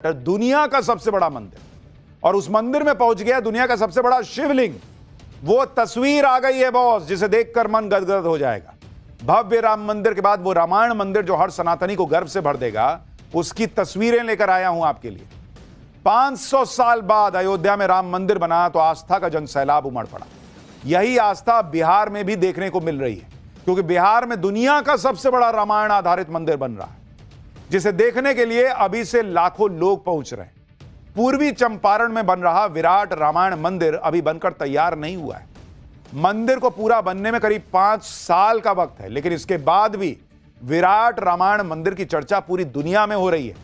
दुनिया का सबसे बड़ा मंदिर, और उस मंदिर में पहुंच गया दुनिया का सबसे बड़ा शिवलिंग। वो तस्वीर आ गई है बॉस, जिसे देखकर मन गदगद हो जाएगा। भव्य राम मंदिर के बाद वो रामायण मंदिर जो हर सनातनी को गर्व से भर देगा, उसकी तस्वीरें लेकर आया हूं आपके लिए। 500 साल बाद अयोध्या में राम मंदिर बना तो आस्था का जनसैलाब उमड़ पड़ा। यही आस्था बिहार में भी देखने को मिल रही है, क्योंकि बिहार में दुनिया का सबसे बड़ा रामायण आधारित मंदिर बन रहा है, जिसे देखने के लिए अभी से लाखों लोग पहुंच रहे हैं। पूर्वी चंपारण में बन रहा विराट रामायण मंदिर अभी बनकर तैयार नहीं हुआ है। मंदिर को पूरा बनने में करीब 5 साल का वक्त है, लेकिन इसके बाद भी विराट रामायण मंदिर की चर्चा पूरी दुनिया में हो रही है।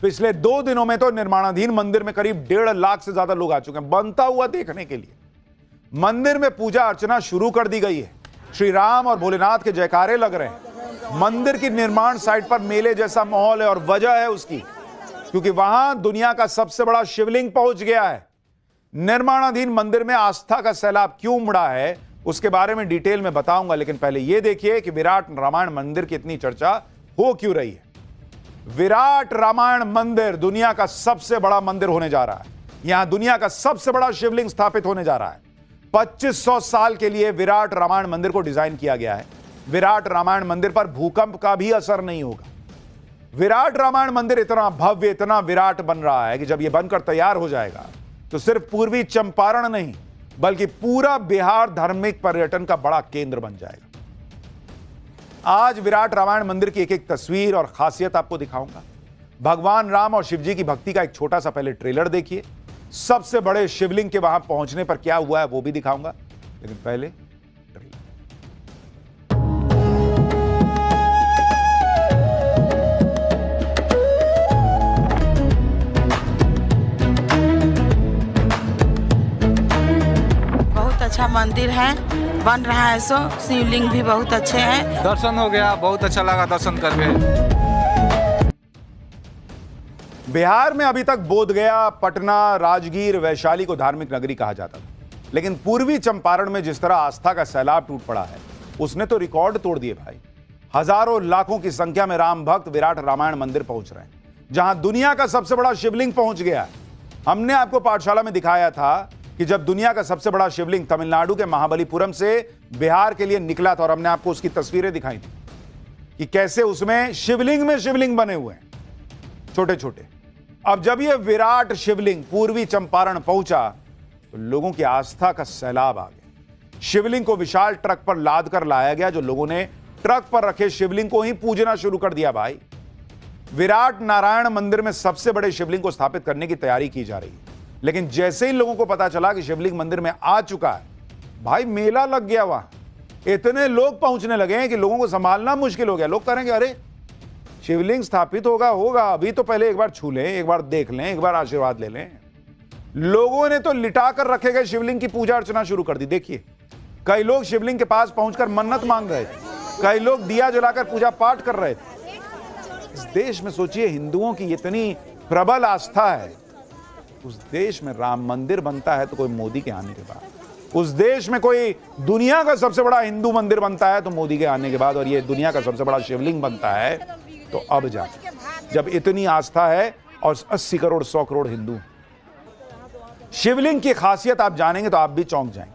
पिछले 2 दिनों में तो निर्माणाधीन मंदिर में करीब 1.5 लाख से ज्यादा लोग आ चुके हैं बनता हुआ देखने के लिए। मंदिर में पूजा अर्चना शुरू कर दी गई है। श्री राम और भोलेनाथ के जयकारे लग रहे हैं। मंदिर की निर्माण साइट पर मेले जैसा माहौल है, और वजह है उसकी, क्योंकि वहां दुनिया का सबसे बड़ा शिवलिंग पहुंच गया है। निर्माणाधीन मंदिर में आस्था का सैलाब क्यों उमड़ा है, उसके बारे में डिटेल में बताऊंगा, लेकिन पहले यह देखिए कि विराट रामायण मंदिर की इतनी चर्चा हो क्यों रही है। विराट रामायण मंदिर दुनिया का सबसे बड़ा मंदिर होने जा रहा है। यहां दुनिया का सबसे बड़ा शिवलिंग स्थापित होने जा रहा है। 2500 साल के लिए विराट रामायण मंदिर को डिजाइन किया गया है। विराट रामायण मंदिर पर भूकंप का भी असर नहीं होगा। विराट रामायण मंदिर इतना भव्य, इतना विराट बन रहा है कि जब यह बनकर तैयार हो जाएगा तो सिर्फ पूर्वी चंपारण नहीं, बल्कि पूरा बिहार धार्मिक पर्यटन का बड़ा केंद्र बन जाएगा। आज विराट रामायण मंदिर की एक एक तस्वीर और खासियत आपको दिखाऊंगा। भगवान राम और शिव जी की भक्ति का एक छोटा सा पहले ट्रेलर देखिए। सबसे बड़े शिवलिंग के वहां पहुंचने पर क्या हुआ है वो भी दिखाऊंगा, लेकिन पहले ट्रेलर। बहुत अच्छा मंदिर है, बन रहा है। सो शिवलिंग भी बहुत अच्छे हैं। दर्शन हो गया, बहुत अच्छा लगा दर्शन करके। बिहार में अभी तक बोधगया, पटना, राजगीर, वैशाली को धार्मिक नगरी कहा जाता था, लेकिन पूर्वी चंपारण में जिस तरह आस्था का सैलाब टूट पड़ा है, उसने तो रिकॉर्ड तोड़ दिए भाई। हजारों लाखों की संख्या में राम भक्त विराट रामायण मंदिर पहुंच रहे हैं, जहां दुनिया का सबसे बड़ा शिवलिंग पहुंच गया है। हमने आपको पाठशाला में दिखाया था कि जब दुनिया का सबसे बड़ा शिवलिंग तमिलनाडु के महाबलीपुरम से बिहार के लिए निकला था, और हमने आपको उसकी तस्वीरें दिखाई थी कि कैसे उसमें शिवलिंग बने हुए हैं, छोटे छोटे। अब जब यह विराट शिवलिंग पूर्वी चंपारण पहुंचा तो लोगों की आस्था का सैलाब आ गया। शिवलिंग को विशाल ट्रक पर लाद कर लाया गया, जो लोगों ने ट्रक पर रखे शिवलिंग को ही पूजना शुरू कर दिया भाई। विराट नारायण मंदिर में सबसे बड़े शिवलिंग को स्थापित करने की तैयारी की जा रही है, लेकिन जैसे ही लोगों को पता चला कि शिवलिंग मंदिर में आ चुका है, भाई मेला लग गया। वहां इतने लोग पहुंचने लगे हैं कि लोगों को संभालना मुश्किल हो गया। लोग करेंगे अरे शिवलिंग स्थापित होगा, अभी तो पहले एक बार छू लें, एक बार देख लें, एक बार आशीर्वाद ले लें। लोगों ने तो लिटा कर रखे गए शिवलिंग की पूजा अर्चना शुरू कर दी। देखिए, कई लोग शिवलिंग के पास पहुंचकर मन्नत मांग रहे थे, कई लोग दिया जलाकर पूजा पाठ कर रहे थे। इस देश में सोचिए, हिंदुओं की इतनी प्रबल आस्था है, उस देश में राम मंदिर बनता है तो कोई मोदी के आने के बाद, उस देश में कोई दुनिया का सबसे बड़ा हिंदू मंदिर बनता है तो मोदी के आने के बाद, और ये दुनिया का सबसे बड़ा शिवलिंग बनता है तो अब जाके, जब इतनी आस्था है और 80 करोड़ 100 करोड़ हिंदू। शिवलिंग की खासियत आप जानेंगे तो आप भी चौंक जाएंगे।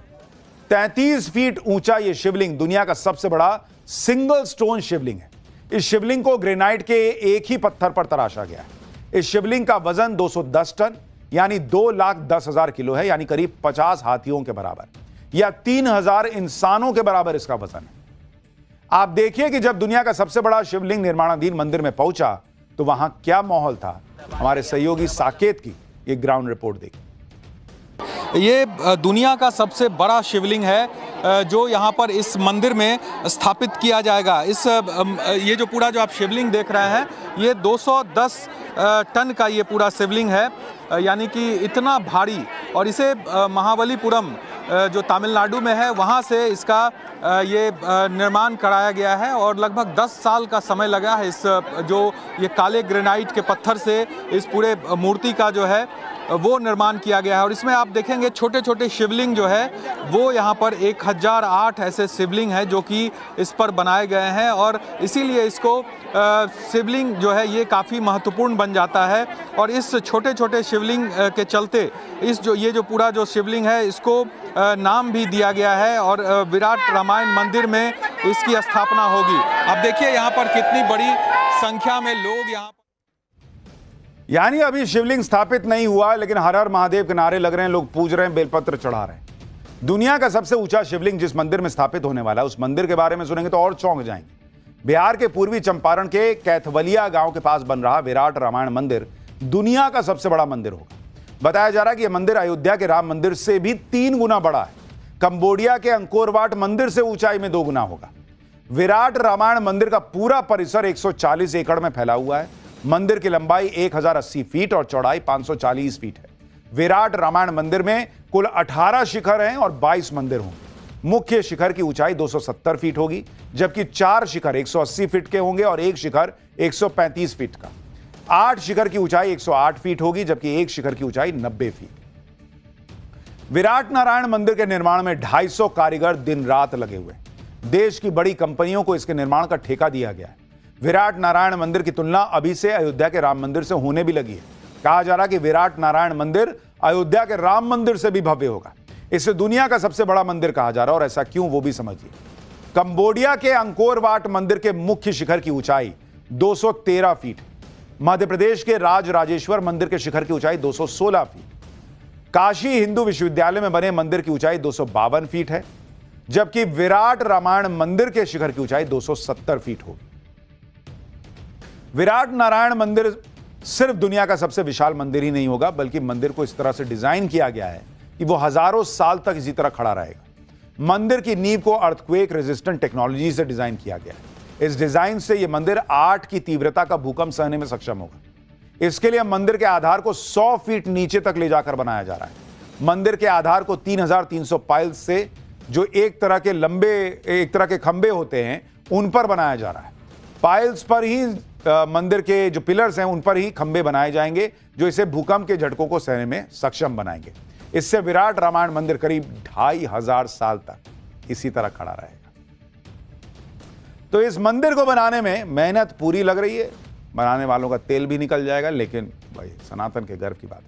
33 फीट ऊंचा यह शिवलिंग दुनिया का सबसे बड़ा सिंगल स्टोन शिवलिंग है। इस शिवलिंग को ग्रेनाइट के एक ही पत्थर पर तराशा गया है। इस शिवलिंग का वजन 210 टन यानी 2,10,000 किलो है, यानी करीब 50 हाथियों के बराबर, या 3000 इंसानों के बराबर इसका वजन है। आप देखिए कि जब दुनिया का सबसे बड़ा शिवलिंग निर्माणाधीन मंदिर में पहुंचा तो वहां क्या माहौल था। हमारे सहयोगी साकेत की ये ग्राउंड रिपोर्ट देखिए। ये दुनिया का सबसे बड़ा शिवलिंग है जो यहाँ पर इस मंदिर में स्थापित किया जाएगा। ये जो पूरा जो आप शिवलिंग देख रहे हैं, ये 210 टन का ये पूरा शिवलिंग है, यानी कि इतना भारी। और इसे महाबलीपुरम जो तमिलनाडु में है, वहाँ से इसका ये निर्माण कराया गया है, और लगभग 10 साल का समय लगा है इस जो ये काले ग्रेनाइट के पत्थर से इस पूरे मूर्ति का जो है वो निर्माण किया गया है। और इसमें आप देखेंगे छोटे छोटे शिवलिंग जो है वो यहाँ पर 1008 ऐसे शिवलिंग हैं जो कि इस पर बनाए गए हैं, और इसीलिए इसको शिवलिंग जो है ये काफ़ी महत्वपूर्ण बन जाता है। और इस छोटे छोटे शिवलिंग के चलते ये जो पूरा जो शिवलिंग है इसको नाम भी दिया गया है और विराट रामायण मंदिर में इसकी स्थापना होगी। अब देखिए यहाँ पर कितनी बड़ी संख्या में लोग यहाँ, यानी अभी शिवलिंग स्थापित नहीं हुआ, लेकिन हर हर महादेव के नारे लग रहे हैं, लोग पूज रहे हैं, बेलपत्र चढ़ा रहे हैं। दुनिया का सबसे ऊंचा शिवलिंग जिस मंदिर में स्थापित होने वाला है, उस मंदिर के बारे में सुनेंगे तो और चौंक जाएंगे। बिहार के पूर्वी चंपारण के कैथवलिया गांव के पास बन रहा विराट रामायण मंदिर दुनिया का सबसे बड़ा मंदिर होगा। बताया जा रहा है कि यह मंदिर अयोध्या के राम मंदिर से भी 3 गुना बड़ा है। कंबोडिया के अंकोर वाट मंदिर से ऊंचाई में 2 गुना होगा। विराट रामायण मंदिर का पूरा परिसर 140 एकड़ में फैला हुआ है। मंदिर की लंबाई 1080 फीट और चौड़ाई 540 फीट है। विराट रामायण मंदिर में कुल 18 शिखर हैं और 22 मंदिर होंगे। मुख्य शिखर की ऊंचाई 270 फीट होगी, जबकि 4 शिखर 180 फीट के होंगे और 1 शिखर 135 फीट का। 8 शिखर की ऊंचाई 108 फीट होगी, जबकि 1 शिखर की ऊंचाई 90 फीट। विराट नारायण मंदिर के निर्माण में 250 कारीगर दिन रात लगे हुए हैं। देश की बड़ी कंपनियों को इसके निर्माण का ठेका दिया गया है। विराट नारायण मंदिर की तुलना अभी से अयोध्या के राम मंदिर से होने भी लगी है। कहा जा रहा है कि विराट नारायण मंदिर अयोध्या के राम मंदिर से भी भव्य होगा। इसे दुनिया का सबसे बड़ा मंदिर कहा जा रहा है, और ऐसा क्यों वो भी समझिए। कंबोडिया के अंकोर वाट मंदिर के मुख्य शिखर की ऊंचाई 213 फीट है। मध्य प्रदेश के राजराजेश्वर मंदिर के शिखर की ऊंचाई 216 फीट। काशी हिंदू विश्वविद्यालय में बने मंदिर की ऊंचाई 252 फीट है, जबकि विराट रामायण मंदिर के शिखर की ऊंचाई 270 फीट होगी। विराट नारायण मंदिर सिर्फ दुनिया का सबसे विशाल मंदिर ही नहीं होगा, बल्कि मंदिर को इस तरह से डिजाइन किया गया है कि वो हजारों साल तक इसी तरह खड़ा रहेगा। मंदिर की नींव को अर्थक्वेक रेजिस्टेंट टेक्नोलॉजी से डिजाइन किया गया है। इस डिजाइन से यह मंदिर 8 की तीव्रता का भूकंप सहने में सक्षम होगा। इसके लिए मंदिर के आधार को 100 फीट नीचे तक ले जाकर बनाया जा रहा है। मंदिर के आधार को 3300 पाइल्स से, जो एक तरह के खंबे होते हैं, उन पर बनाया जा रहा है। पाइल्स पर ही मंदिर के जो पिलर्स हैं उन पर ही खंबे बनाए जाएंगे, जो इसे भूकंप के झटकों को सहने में सक्षम बनाएंगे। इससे विराट रामायण मंदिर करीब 2500 साल तक इसी तरह खड़ा रहेगा। तो इस मंदिर को बनाने में मेहनत पूरी लग रही है, बनाने वालों का तेल भी निकल जाएगा, लेकिन भाई सनातन के गर्व की बात है।